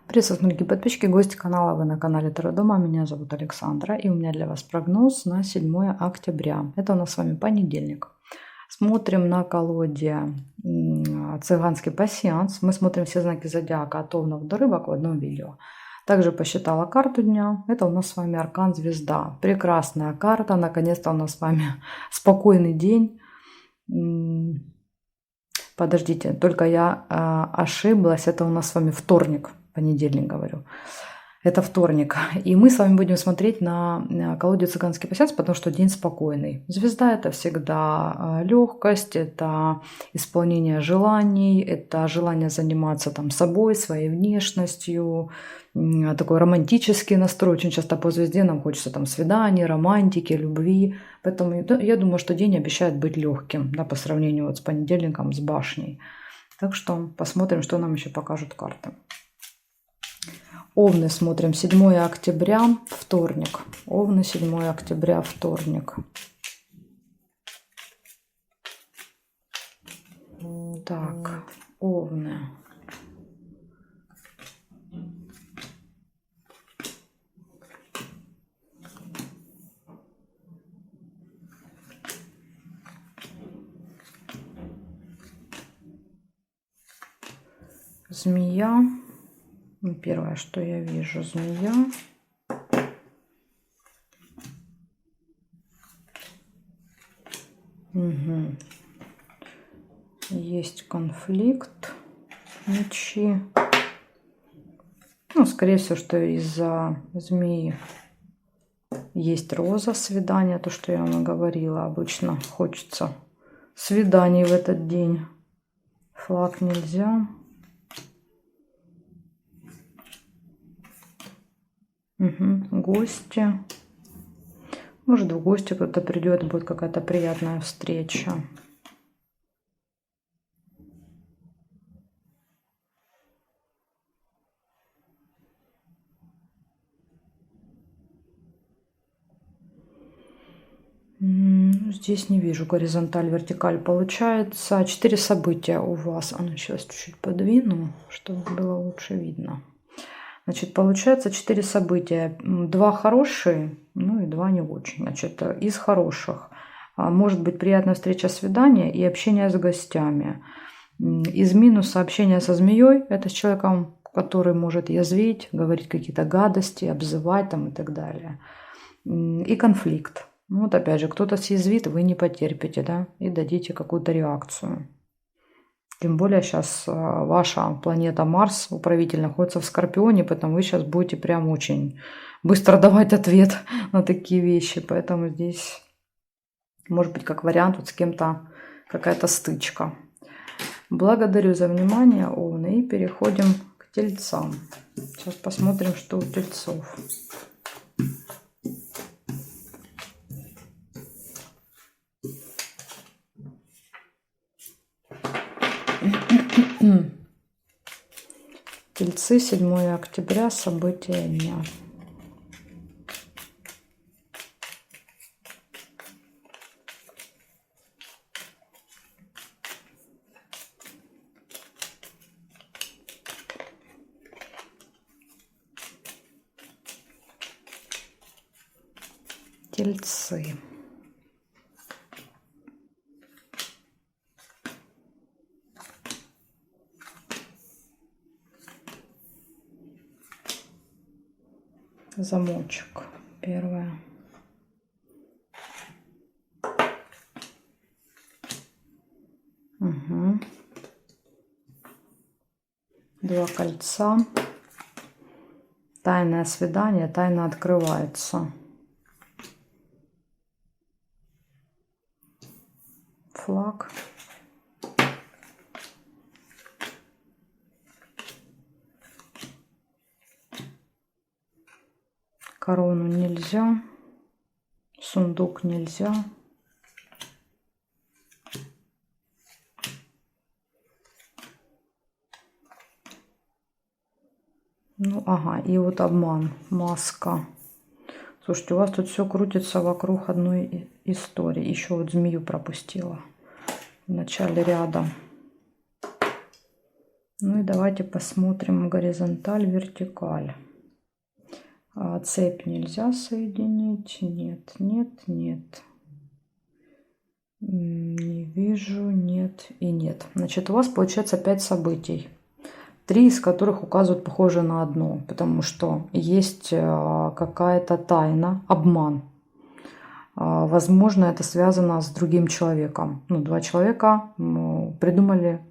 Приветствую, дорогие подписчики, гости канала. Вы на канале Таро Дома. Меня зовут Александра. И у меня для вас прогноз на 7 октября. Это у нас с вами понедельник. Смотрим на колоде цыганский пассианс. Мы смотрим все знаки зодиака от Овнов до Рыбок в одном видео. Также посчитала карту дня. Это у нас с вами аркан Звезда. Прекрасная карта. Наконец-то у нас с вами спокойный день. Подождите, только я ошиблась. Это у нас с вами вторник. Понедельник говорю. Это вторник. И мы с вами будем смотреть на колоде цыганский пассианс, потому что день спокойный. Звезда — это всегда легкость, это исполнение желаний, это желание заниматься там собой, своей внешностью, такой романтический настрой. Очень часто по звезде нам хочется там свиданий, романтики, любви. Поэтому я думаю, что день обещает быть легким, да, по сравнению вот с понедельником, с башней. Так что посмотрим, что нам еще покажут карты. Овны смотрим. 7 октября, вторник. Овны, 7 октября, вторник. Так, Овны. Змея. Первое, что я вижу, змея. Угу. Есть конфликт. Мечи. Ну, скорее всего, что из-за змеи есть роза, свидание. То, что я вам говорила. Обычно хочется свиданий в этот день. Флаг нельзя. Угу. Гости. Может, в гости кто-то придет, будет какая-то приятная встреча. Здесь не вижу горизонталь, вертикаль. Получается 4 события у вас. А ну, сейчас чуть-чуть подвину, чтобы было лучше видно. Значит, получается 4 события. 2 хорошие, ну и 2 не очень. Значит, из хороших может быть приятная встреча, свидание и общение с гостями. Из минуса общение со змеей. Это с человеком, который может язвить, говорить какие-то гадости, обзывать там и так далее. И конфликт. Ну, вот опять же, кто-то съязвит, вы не потерпите, да, и дадите какую-то реакцию. Тем более сейчас ваша планета Марс, управитель, находится в Скорпионе, поэтому вы сейчас будете прям очень быстро давать ответ на такие вещи. Поэтому здесь может быть как вариант вот с кем-то какая-то стычка. Благодарю за внимание, Овны, и переходим к Тельцам. Сейчас посмотрим, что у Тельцов. Тельцы, 7 октября, события дня. Тельцы. Замочек. Первое. Угу. 2 кольца. Тайное свидание. Тайна открывается. Флаг. Корону нельзя. Сундук нельзя. Ну, ага, и вот обман, маска. Слушайте, у вас тут все крутится вокруг одной истории. Еще вот змею пропустила в начале ряда. Ну и давайте посмотрим горизонталь, вертикаль. Цепь нельзя соединить. Нет, нет, нет. Не вижу, нет и нет. Значит, у вас получается 5 событий. 3 из которых указывают похоже на одно, потому что есть какая-то тайна, обман. Возможно, это связано с другим человеком. Ну, 2 человека придумали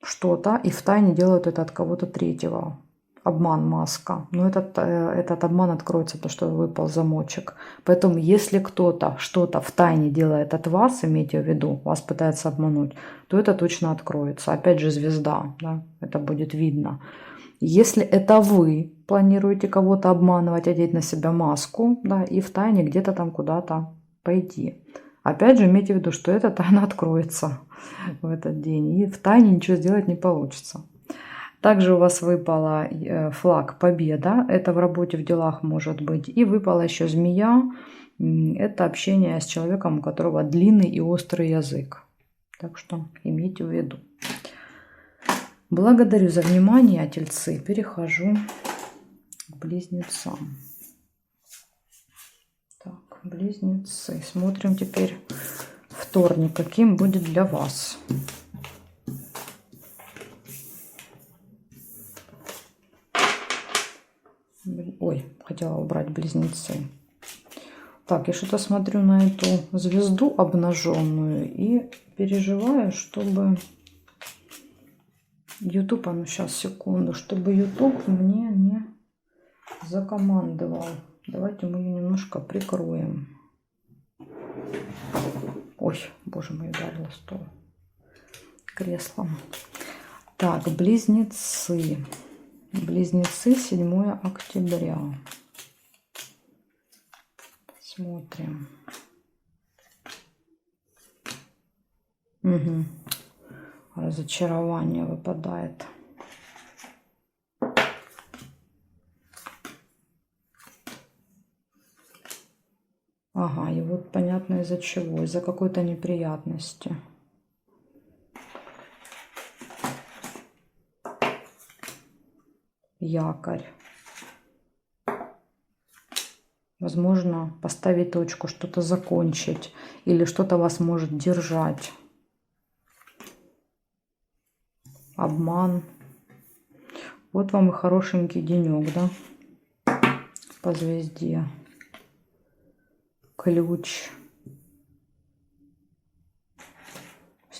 что-то и втайне делают это от кого-то третьего. Обман, маска. Но этот обман откроется, потому что выпал замочек. Поэтому если кто-то что-то втайне делает от вас, имейте в виду, вас пытается обмануть, то это точно откроется. Опять же звезда, да, это будет видно. Если это вы планируете кого-то обманывать, одеть на себя маску, да, и втайне где-то там куда-то пойти. Опять же, имейте в виду, что эта тайна откроется в этот день. И втайне ничего сделать не получится. Также у вас выпала флаг победа. Это в работе, в делах может быть. И выпала еще змея. Это общение с человеком, у которого длинный и острый язык. Так что имейте в виду. Благодарю за внимание, тельцы. Перехожу к близнецам. Так, близнецы. Смотрим теперь вторник, каким будет для вас. Ой, хотела убрать близнецы. Так, я что-то смотрю на эту звезду обнаженную и переживаю, чтобы YouTube, а ну сейчас, секунду, чтобы YouTube мне не закомандовал. Давайте мы ее немножко прикроем. Ой, боже мой, ударила стол креслом. Так, близнецы. Близнецы, 7 октября. Смотрим. Угу. Разочарование выпадает. Ага, и вот понятно из-за чего. Из-за какой-то неприятности. Якорь. Возможно, поставить точку, что-то закончить. Или что-то вас может держать. Обман. Вот вам и хорошенький денек, да? По звезде. Ключ.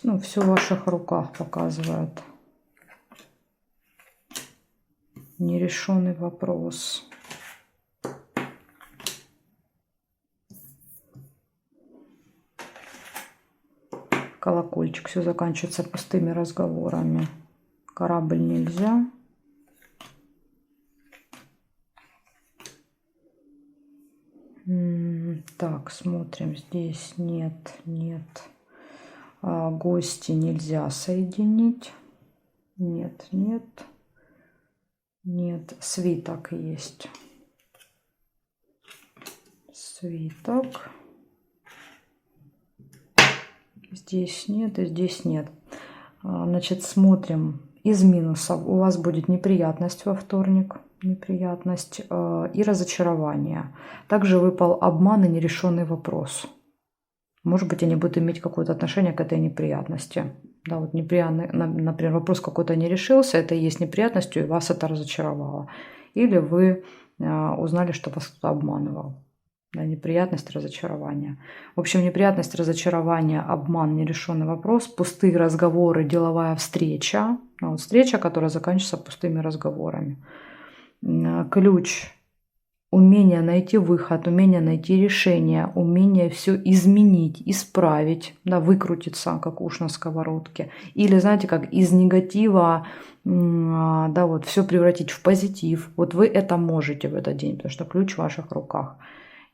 Ну, все в ваших руках показывает. Нерешенный вопрос. Колокольчик. Все заканчивается пустыми разговорами. Корабль нельзя. Так, смотрим. Здесь нет, нет. Гости нельзя соединить. Нет, нет. Нет. Свиток есть. Свиток. Здесь нет и здесь нет. Значит, смотрим. Из минусов у вас будет неприятность во вторник. Неприятность и разочарование. Также выпал обман и нерешенный вопрос. Может быть, они будут иметь какое-то отношение к этой неприятности. Да, вот неприятный, например, вопрос какой-то не решился, это и есть неприятностью, и вас это разочаровало. Или вы узнали, что вас кто-то обманывал. Да, неприятность, разочарование. В общем, неприятность, разочарование, обман, нерешенный вопрос, пустые разговоры, деловая встреча. Вот встреча, которая заканчивается пустыми разговорами. Ключ. Умение найти выход, умение найти решение, умение все изменить, исправить, да, выкрутиться, как уж на сковородке. Или, знаете, как из негатива, да, вот все превратить в позитив. Вот вы это можете в этот день, потому что ключ в ваших руках.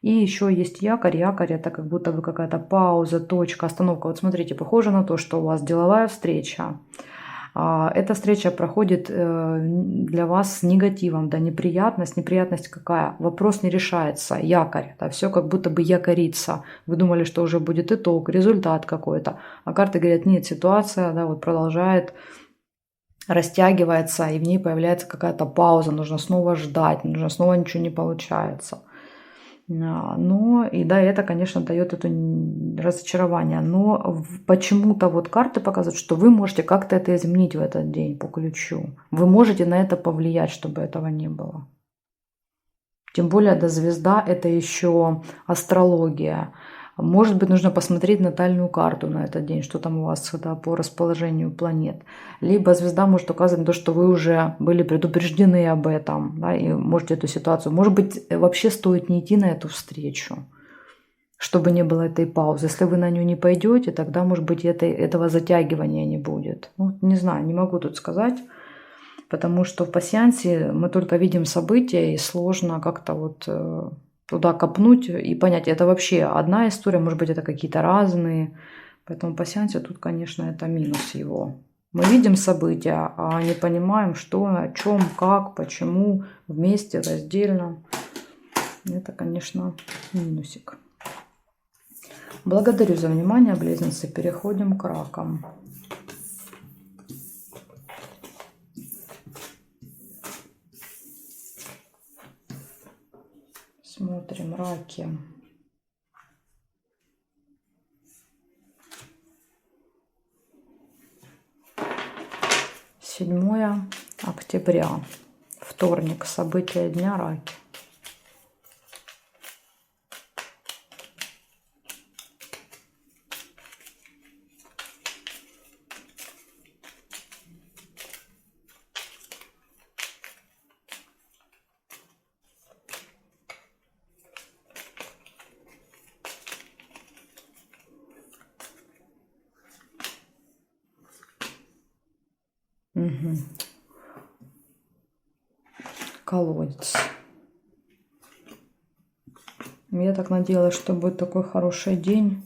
И еще есть якорь. Якорь — это как будто бы какая-то пауза, точка, остановка. Вот смотрите, похоже на то, что у вас деловая встреча. Эта встреча проходит для вас с негативом, да, неприятность. Неприятность какая? Вопрос не решается, якорь, да, все как будто бы якорится. Вы думали, что уже будет итог, результат какой-то. А карты говорят, нет, ситуация, да, вот продолжает растягивается, и в ней появляется какая-то пауза, нужно снова ждать, нужно снова ничего не получается. Но и да, это, конечно, дает это разочарование. Но почему-то вот карты показывают, что вы можете как-то это изменить в этот день по ключу. Вы можете на это повлиять, чтобы этого не было. Тем более, да, звезда — это еще астрология. Может быть, нужно посмотреть натальную карту на этот день, что там у вас по расположению планет. Либо звезда может указывать на то, что вы уже были предупреждены об этом, да, и можете эту ситуацию... Может быть, вообще стоит не идти на эту встречу, чтобы не было этой паузы. Если вы на нее не пойдете, тогда, может быть, этого затягивания не будет. Ну, не знаю, не могу тут сказать, потому что в пассиансе мы только видим события, и сложно как-то вот туда копнуть и понять, это вообще одна история, может быть, это какие-то разные. Поэтому пассиансе тут, конечно, это минус его. Мы видим события, а не понимаем, что, о чем, как, почему, вместе, раздельно. Это, конечно, минусик. Благодарю за внимание, близнецы. Переходим к ракам. Смотрим раки. Седьмое октября. Вторник. События дня раки. Угу. Колодец. Я так надеялась, что будет такой хороший день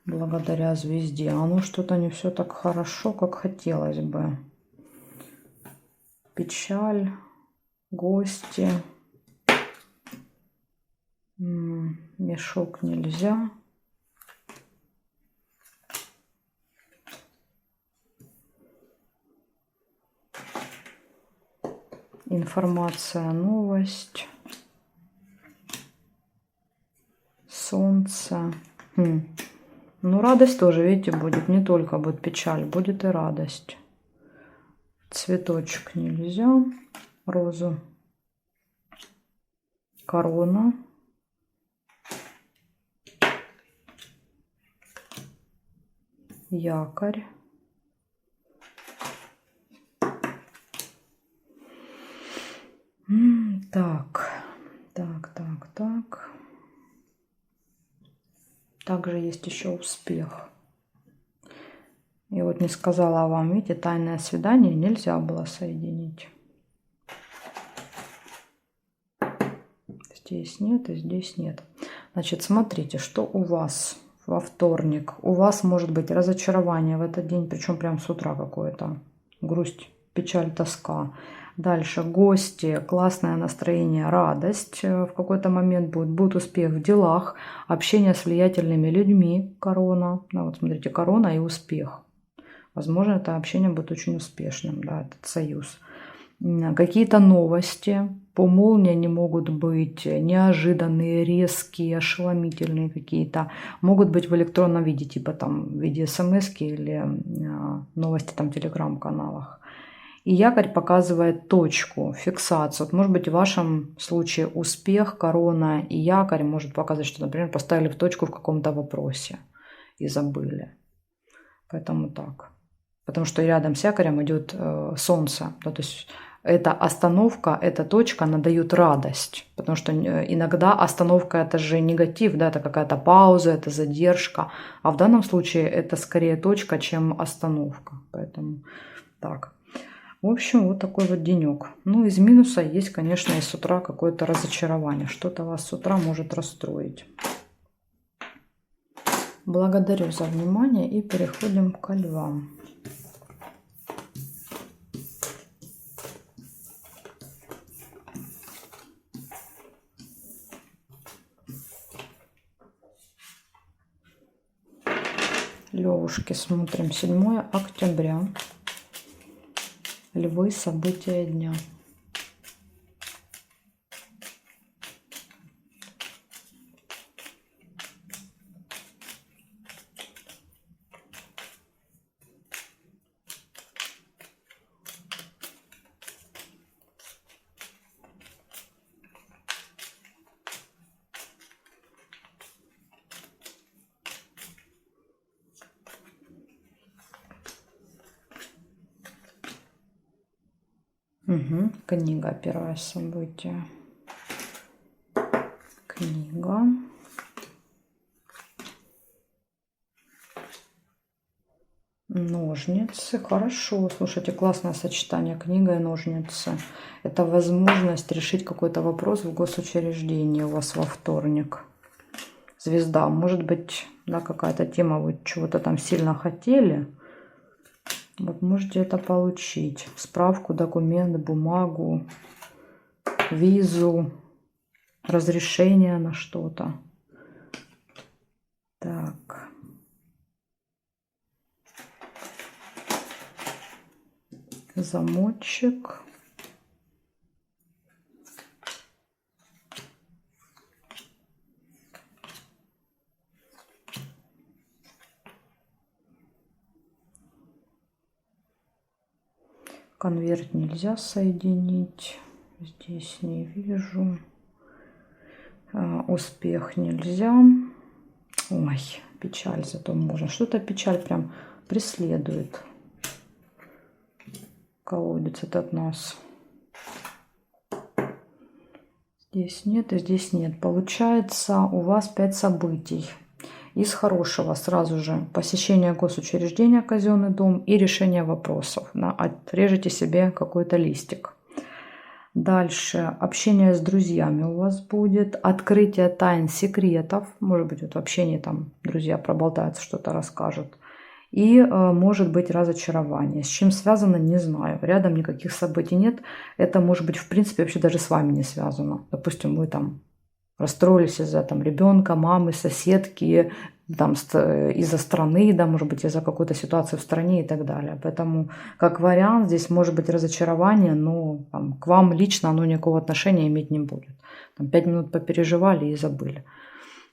благодаря звезде. А ну что-то не все так хорошо, как хотелось бы. Печаль, гости. Мешок нельзя. Информация, новость. Солнце. Ну, радость тоже, видите, будет. Не только будет печаль, будет и радость. Цветочек нельзя. Розу. Корона. Якорь. Так. Также есть еще успех. И вот не сказала вам, видите, тайное свидание нельзя было соединить. Здесь нет и здесь нет. Значит, смотрите, что у вас во вторник. У вас может быть разочарование в этот день, причем прям с утра какое-то. Грусть, печаль, тоска. Дальше гости, классное настроение, радость в какой-то момент будет. Будет успех в делах, общение с влиятельными людьми, корона. Да, вот смотрите, корона и успех. Возможно, это общение будет очень успешным, да, этот союз. Какие-то новости по молнии они могут быть неожиданные, резкие, ошеломительные какие-то. Могут быть в электронном виде, типа там в виде смс-ки или новости там в телеграм-каналах. И якорь показывает точку, фиксацию. Вот, может быть, в вашем случае успех, корона и якорь может показывать, что, например, поставили в точку в каком-то вопросе и забыли. Поэтому так. Потому что рядом с якорем идет солнце. Да, то есть эта остановка, эта точка, она дает радость. Потому что иногда остановка — это же негатив, да, это какая-то пауза, это задержка. А в данном случае это скорее точка, чем остановка. Поэтому так. В общем, вот такой вот денек. Ну, из минуса есть, конечно, и с утра какое-то разочарование. Что-то вас с утра может расстроить. Благодарю за внимание и переходим к львам. Левушки, смотрим. 7 октября. Львы, события дня. Угу. Книга, первое событие. Книга. Ножницы. Хорошо. Слушайте, классное сочетание. Книга и ножницы. Это возможность решить какой-то вопрос в госучреждении у вас во вторник. Звезда. Может быть, да, какая-то тема, вы чего-то там сильно хотели. Вот можете это получить. Справку, документ, бумагу, визу, разрешение на что-то. Так. Замочек. Конверт нельзя соединить. Здесь не вижу. Успех нельзя. Ой, печаль зато можно. Что-то печаль прям преследует. Колодец этот нас. Здесь нет и здесь нет. Получается у вас 5 событий. Из хорошего сразу же посещение госучреждения, казенный дом и решение вопросов. Отрежете себе какой-то листик. Дальше общение с друзьями у вас будет. Открытие тайн, секретов. Может быть, вот в общении там друзья проболтаются, что-то расскажут. И может быть разочарование. С чем связано, не знаю. Рядом никаких событий нет. Это может быть в принципе вообще даже с вами не связано. Допустим, вы там расстроились из-за там ребенка, мамы, соседки, там из-за страны, да, может быть, из-за какой-то ситуации в стране и так далее. Поэтому, как вариант, здесь может быть разочарование, но там, к вам лично оно никакого отношения иметь не будет. Там 5 минут попереживали и забыли.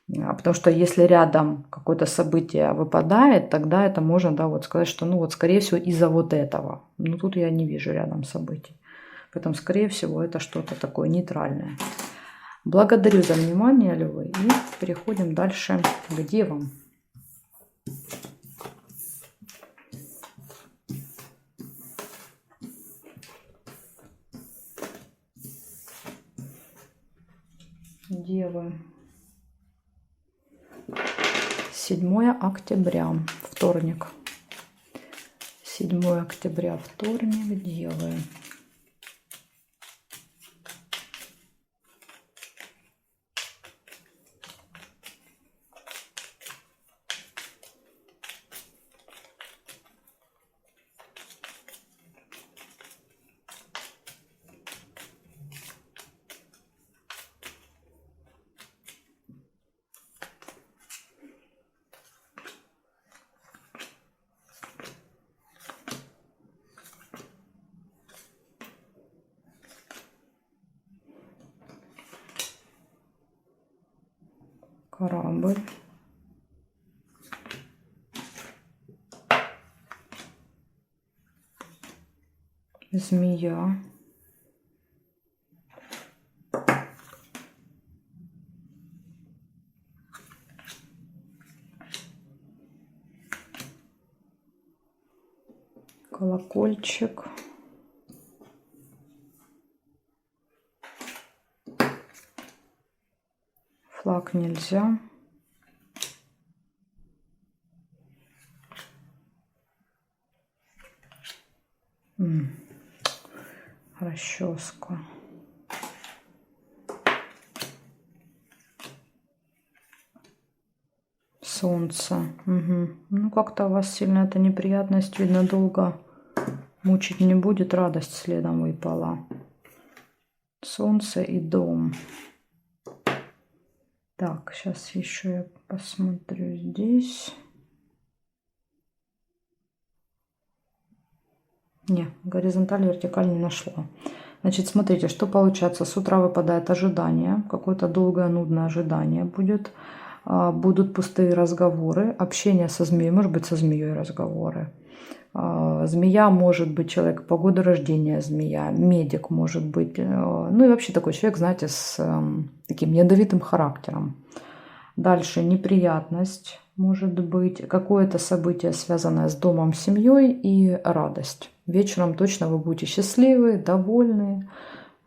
Потому что если рядом какое-то событие выпадает, тогда это можно, да, вот сказать, что, ну вот, скорее всего, из-за вот этого. Но тут я не вижу рядом событий. Поэтому, скорее всего, это что-то такое нейтральное. Благодарю за внимание, львы. И переходим дальше к девам. Девы. 7 октября, вторник. 7 октября, вторник, девы. Корабль. Змея. Колокольчик. Флаг нельзя. Расческа. Солнце. Угу. Ну, как-то у вас сильно эта неприятность, видно, долго мучить не будет. Радость следом выпала. Солнце и дом. Так, сейчас еще я посмотрю здесь. Не, горизонталь, вертикаль не нашла. Значит, смотрите, что получается. С утра выпадает ожидание, какое-то долгое, нудное ожидание будет. Будут пустые разговоры, общение со змеей, может быть, со змеей разговоры. Змея может быть человек по году рождения, змея, медик может быть. Ну и вообще такой человек, знаете, с таким ядовитым характером. Дальше неприятность может быть, какое-то событие, связанное с домом, семьей и радость. Вечером точно вы будете счастливы, довольны.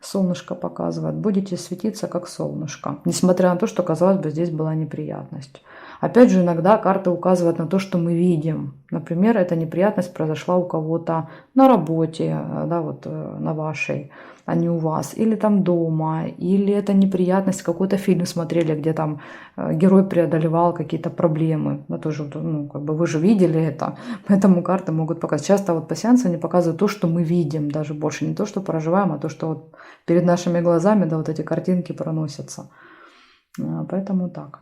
Солнышко показывает. Будете светиться, как солнышко. Несмотря на то, что, казалось бы, здесь была неприятность. Опять же, иногда карты указывают на то, что мы видим. Например, эта неприятность произошла у кого-то на работе, да, вот на вашей, а не у вас. Или там дома. Или это неприятность, какой-то фильм смотрели, где там герой преодолевал какие-то проблемы. Да, тоже, ну, как бы вы же видели это. Поэтому карты могут показать. Часто вот по сеансу они показывают то, что мы видим. Даже больше не то, что проживаем, а то, что вот перед нашими глазами, да, вот эти картинки проносятся. Поэтому так.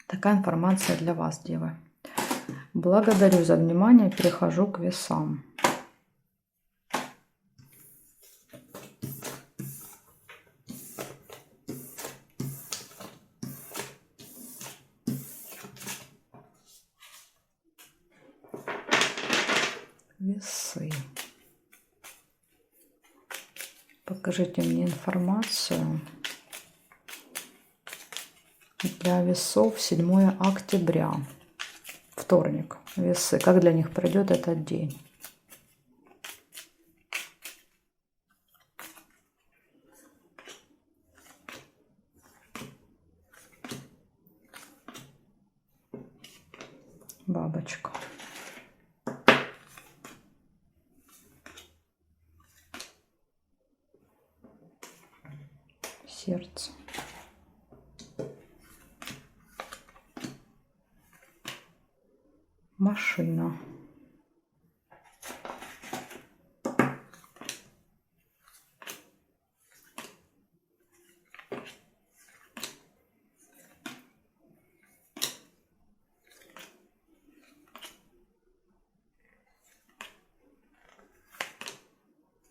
Такая информация для вас, девы. Благодарю за внимание. Перехожу к весам. Весы. Покажите мне информацию для весов 7 октября. Вторник. Весы. Как для них пройдет этот день? Бабочка. Сердце. Машина.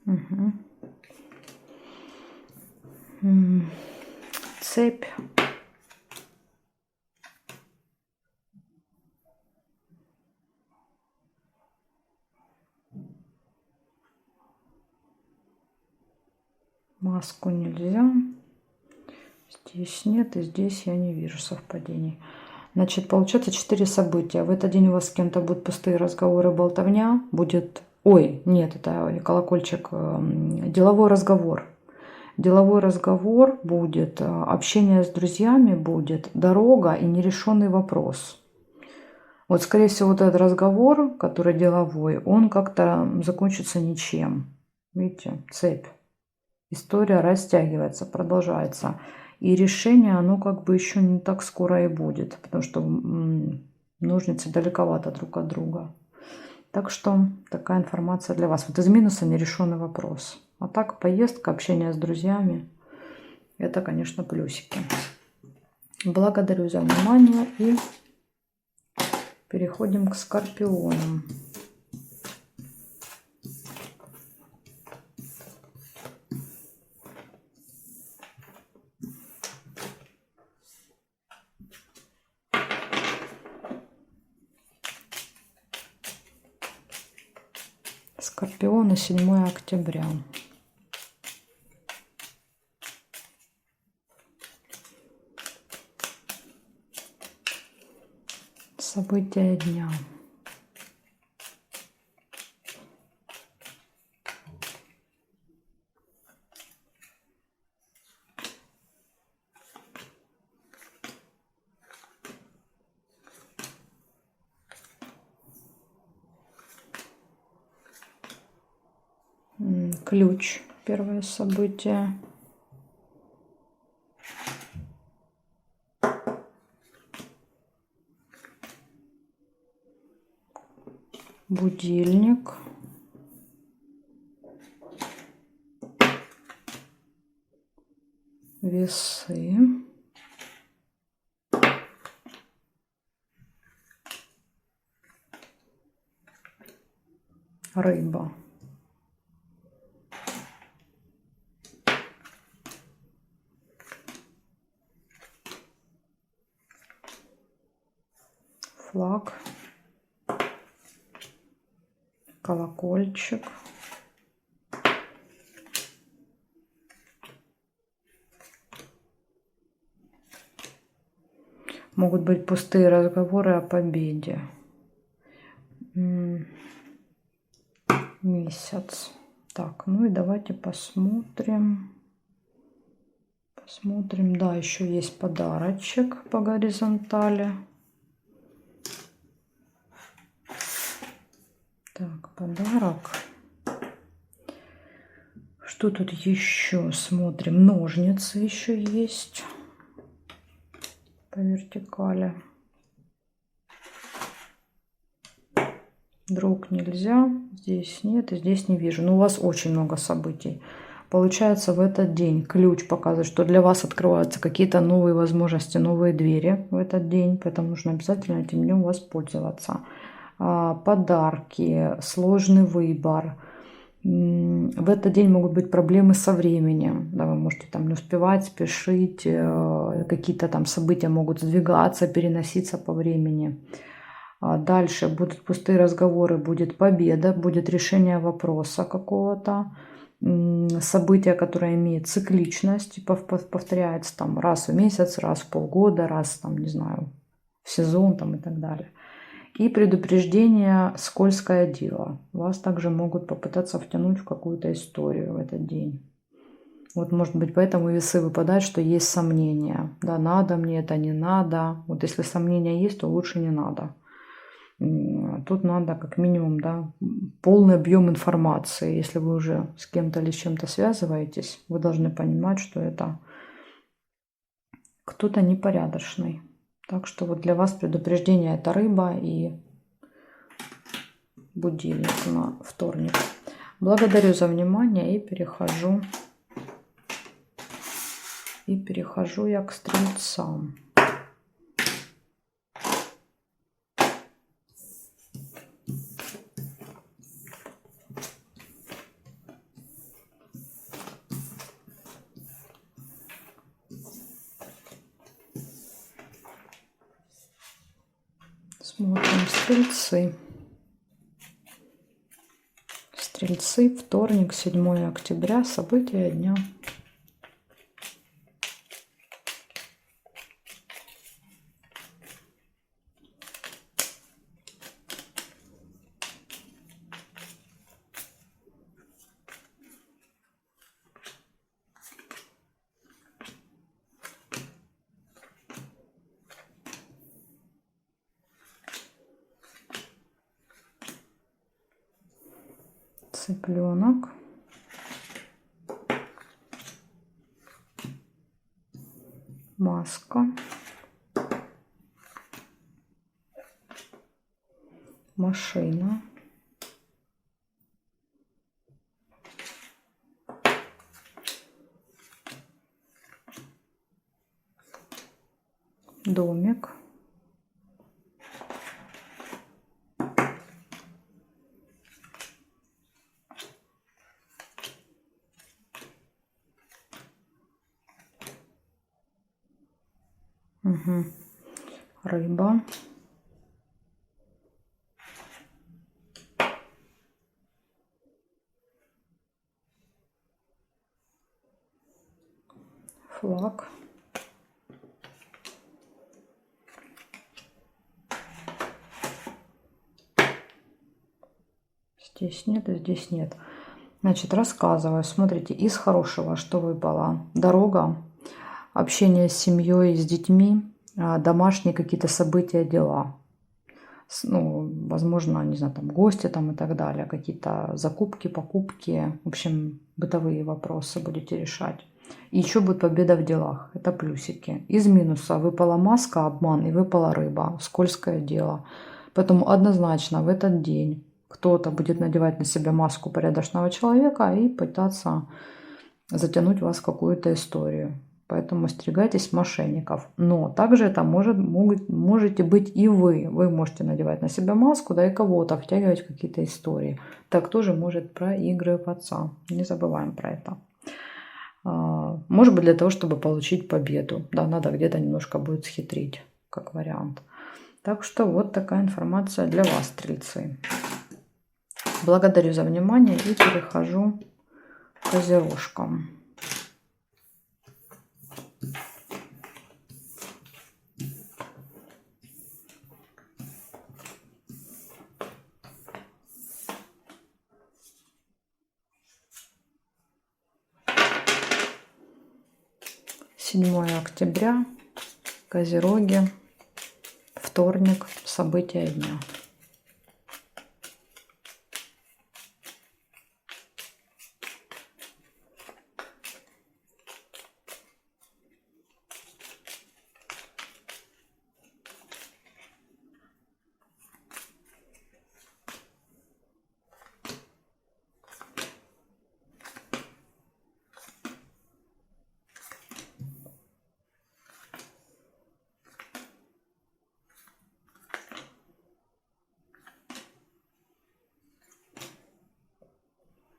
Угу. Цепь. Маску нельзя. Здесь нет, и здесь я не вижу совпадений. Значит, получается 4 события. В этот день у вас с кем-то будут пустые разговоры, болтовня. Будет... Ой, нет, это колокольчик. Деловой разговор. Деловой разговор будет, общение с друзьями будет, дорога и нерешенный вопрос. Вот, скорее всего, вот этот разговор, который деловой, он как-то закончится ничем. Видите, цепь. История растягивается, продолжается. И решение, оно как бы еще не так скоро и будет, потому что ножницы далековато друг от друга. Так что такая информация для вас. Вот из минуса нерешенный вопрос. А так поездка, общение с друзьями, это, конечно, плюсики. Благодарю за внимание и переходим к скорпионам. Скорпионы, 7 октября. События дня. Ключ. Первое событие. Будильник. Весы. Рыба. флаг, колокольчик, могут быть пустые разговоры о победе. Месяц. Так, ну и давайте посмотрим. Посмотрим. Да, еще есть подарочек по горизонтали. Так, подарок. Что тут еще? Смотрим. Ножницы еще есть по вертикали. Друг нельзя. Здесь нет и здесь не вижу. Но у вас очень много событий. Получается, в этот день ключ показывает, что для вас открываются какие-то новые возможности, новые двери в этот день. Поэтому нужно обязательно этим днем воспользоваться. Подарки, сложный выбор. В этот день могут быть проблемы со временем. Да, вы можете там не успевать, спешить. Какие-то там события могут сдвигаться, переноситься по времени. Дальше будут пустые разговоры, будет победа, будет решение вопроса какого-то. Событие, которое имеет цикличность, повторяется там раз в месяц, раз в полгода, раз там, не знаю, в сезон там и так далее. И предупреждение скользкое дело. Вас также могут попытаться втянуть в какую-то историю в этот день. Вот, может быть, поэтому весы выпадают, что есть сомнения. Да, надо мне это, не надо. Вот если сомнения есть, то лучше не надо. Тут надо как минимум, да, полный объем информации. Если вы уже с кем-то или с чем-то связываетесь, вы должны понимать, что это кто-то непорядочный. Так что вот для вас предупреждение — это рыба и будильник на вторник. Благодарю за внимание и перехожу я к стрельцам. Смотрим стрельцы. Стрельцы, вторник, 7 октября, события дня. Цыпленок, маска, машина, домик, рыба, флаг, здесь нет, здесь нет. Значит, рассказываю. Смотрите, из хорошего, что выпало: дорога, общение с семьей, с детьми, домашние какие-то события, дела. Ну, возможно, не знаю, там гости там и так далее, какие-то закупки, покупки, в общем, бытовые вопросы будете решать. И еще будет победа в делах, это плюсики. Из минуса выпала маска, обман, и выпала рыба, скользкое дело. Поэтому однозначно в этот день кто-то будет надевать на себя маску порядочного человека и пытаться затянуть вас в какую-то историю. Поэтому остерегайтесь мошенников. Но также это можете быть и вы. Вы можете надевать на себя маску, да, и кого-то втягивать в какие-то истории. Так тоже может проигрываться. Не забываем про это. Может быть, для того, чтобы получить победу. Да, надо где-то немножко будет схитрить, как вариант. Так что вот такая информация для вас, стрельцы. Благодарю за внимание и перехожу к козерожкам. Седьмое октября, Козероги, вторник, события дня.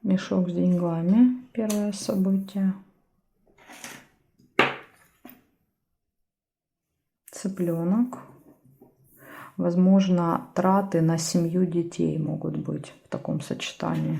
Мешок с деньгами, первое событие. Цыпленок. Возможно, траты на семью детей могут быть в таком сочетании.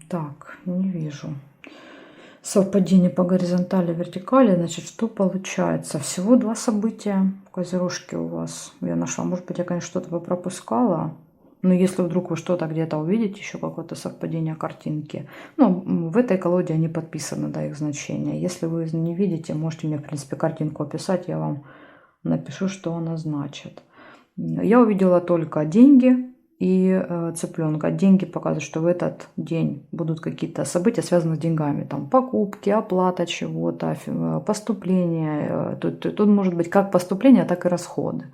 Так, не вижу совпадение по горизонтали, вертикали. Значит, что получается? Всего два события козерожки у вас. Я нашла. Может быть, я, конечно, что-то пропускала. Но если вдруг вы что-то где-то увидите, еще какое-то совпадение картинки. Ну, в этой колоде они подписаны, да, их значения. Если вы не видите, можете мне, в принципе, картинку описать. Я вам напишу, что она значит. Я увидела только деньги и цыпленка. Деньги показывают, что в этот день будут какие-то события, связанные с деньгами. Там покупки, оплата чего-то, поступления. Тут может быть как поступления, так и расходы.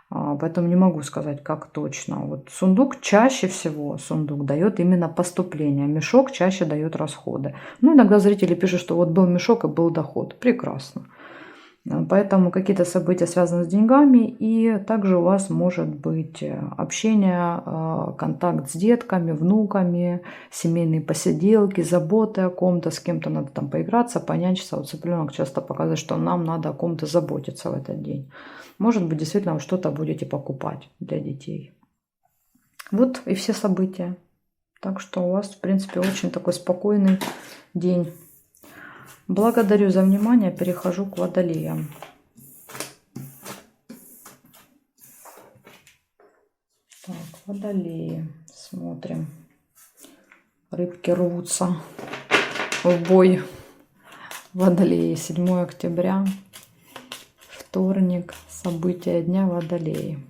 Поэтому не могу сказать, как точно. Вот сундук чаще всего дает именно поступление. Мешок чаще дает расходы. Ну, иногда зрители пишут, что вот был мешок и был доход. Прекрасно. Поэтому какие-то события связаны с деньгами, и также у вас может быть общение, контакт с детками, внуками, семейные посиделки, заботы о ком-то, с кем-то надо там поиграться, понянчиться. Вот цыпленок часто показывает, что нам надо о ком-то заботиться в этот день. Может быть, действительно, вы что-то будете покупать для детей. Вот и все события. Так что у вас, в принципе, очень такой спокойный день. Благодарю за внимание. Перехожу к водолеям. Так, водолеи. Смотрим. Рыбки рвутся в бой. Водолеи. 7 октября. Вторник. События дня, водолеи.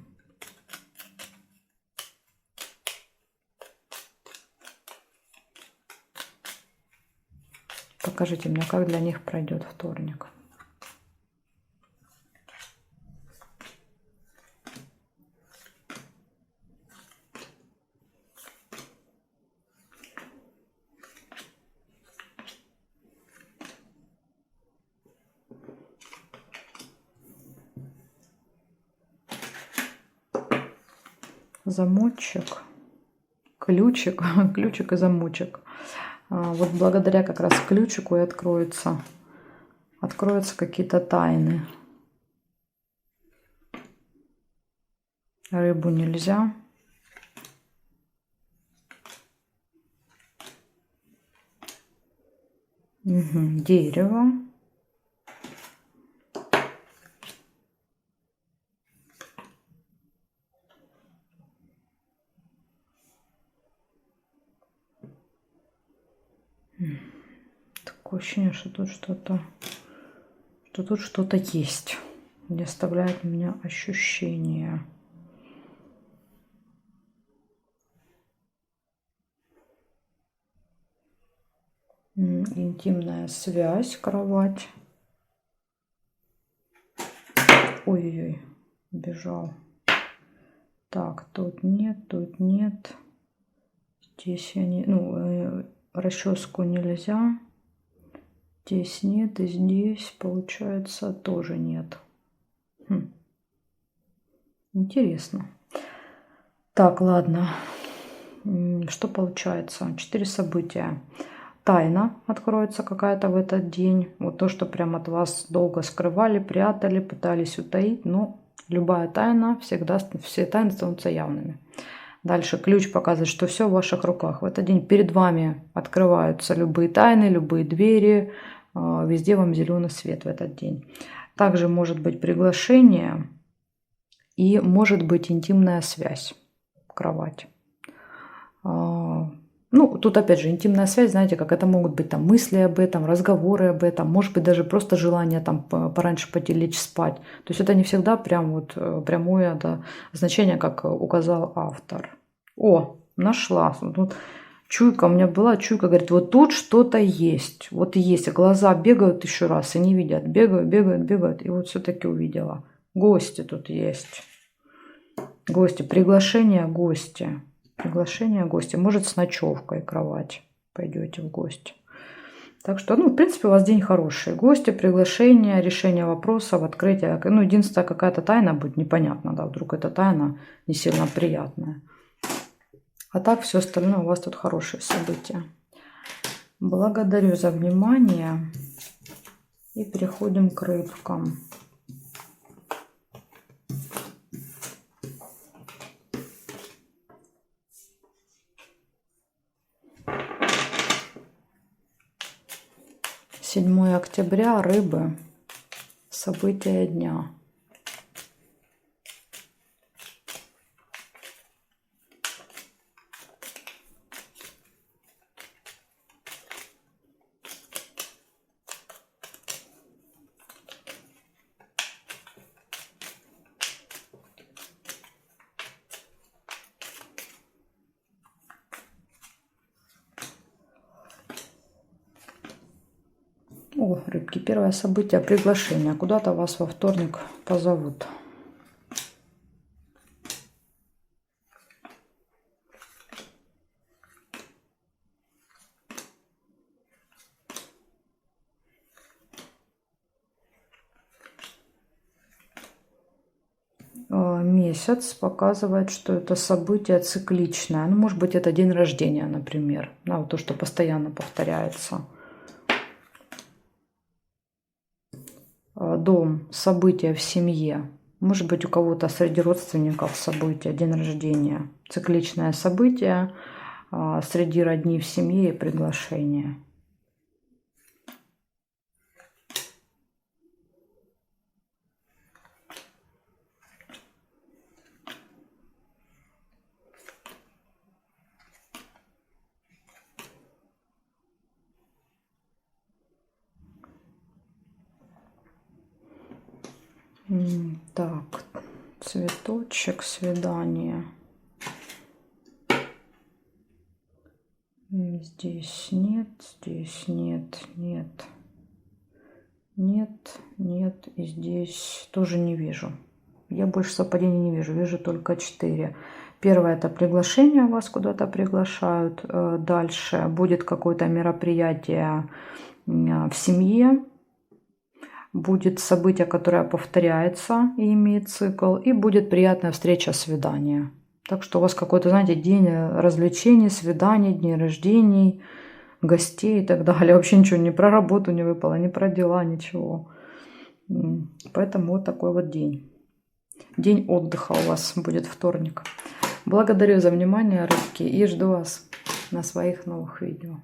Покажите мне, как для них пройдет вторник. Замочек, ключик, ключик и замочек. Вот благодаря как раз ключику и откроются какие-то тайны. Рыбу нельзя. Угу. Дерево. Такое ощущение, что тут что-то есть. Не оставляет у меня ощущение. Интимная связь, кровать. Ой-ой-ой, бежал. Так, тут нет, тут нет. Здесь я не... Ну, расческу нельзя. Здесь нет, и здесь, получается, тоже нет. Интересно. Так, ладно. Что получается? 4 события. Тайна откроется какая-то в этот день. Вот то, что прям от вас долго скрывали, прятали, пытались утаить. Но любая тайна, всегда все тайны становятся явными. Дальше ключ показывает, что все в ваших руках. В этот день перед вами открываются любые тайны, любые двери. Везде вам зеленый свет в этот день. Также может быть приглашение и может быть интимная связь. Кровать. Ну, тут опять же интимная связь, знаете, как это могут быть там мысли об этом, разговоры об этом, может быть даже просто желание там пораньше пойти лечь спать. То есть это не всегда прям вот прямое да, значение, как указал автор. О, нашла. Тут чуйка, у меня была чуйка, говорит, вот тут что-то есть. Вот есть, глаза бегают еще раз и не видят. Бегают, бегают, бегают. И вот все-таки увидела. Гости тут есть. Гости, приглашение гостя. Приглашение гостя. Может, с ночевкой кровать пойдете в гости. Так что, ну, в принципе, у вас день хороший. Гости, приглашение, решение вопросов, открытие. Ну, единственное, какая-то тайна будет непонятна, да, вдруг эта тайна не сильно приятная. А так, все остальное у вас тут хорошие события. Благодарю за внимание. И переходим к рыбкам. Седьмое октября, рыбы, события дня. О, рыбки, первое событие, приглашение. Куда-то вас во вторник позовут. Месяц показывает, что это событие цикличное. Ну, может быть, это день рождения, например. Да, вот то, что постоянно повторяется. Дом, события в семье. Может быть, у кого-то среди родственников событие, день рождения. Цикличное событие среди родни в семье и приглашение. Так, цветочек, свидание. Здесь нет, здесь нет, нет, нет, нет. И здесь тоже не вижу. Я больше совпадений не вижу, вижу только 4. Первое – это приглашение, вас куда-то приглашают. Дальше будет какое-то мероприятие в семье. Будет событие, которое повторяется и имеет цикл. И будет приятная встреча, свидание. Так что у вас какой-то, знаете, день развлечений, свиданий, дней рождений, гостей и так далее. Вообще ничего не про работу не выпало, не про дела, ничего. Поэтому вот такой вот день. День отдыха у вас будет вторник. Благодарю за внимание, рыбки, и жду вас на своих новых видео.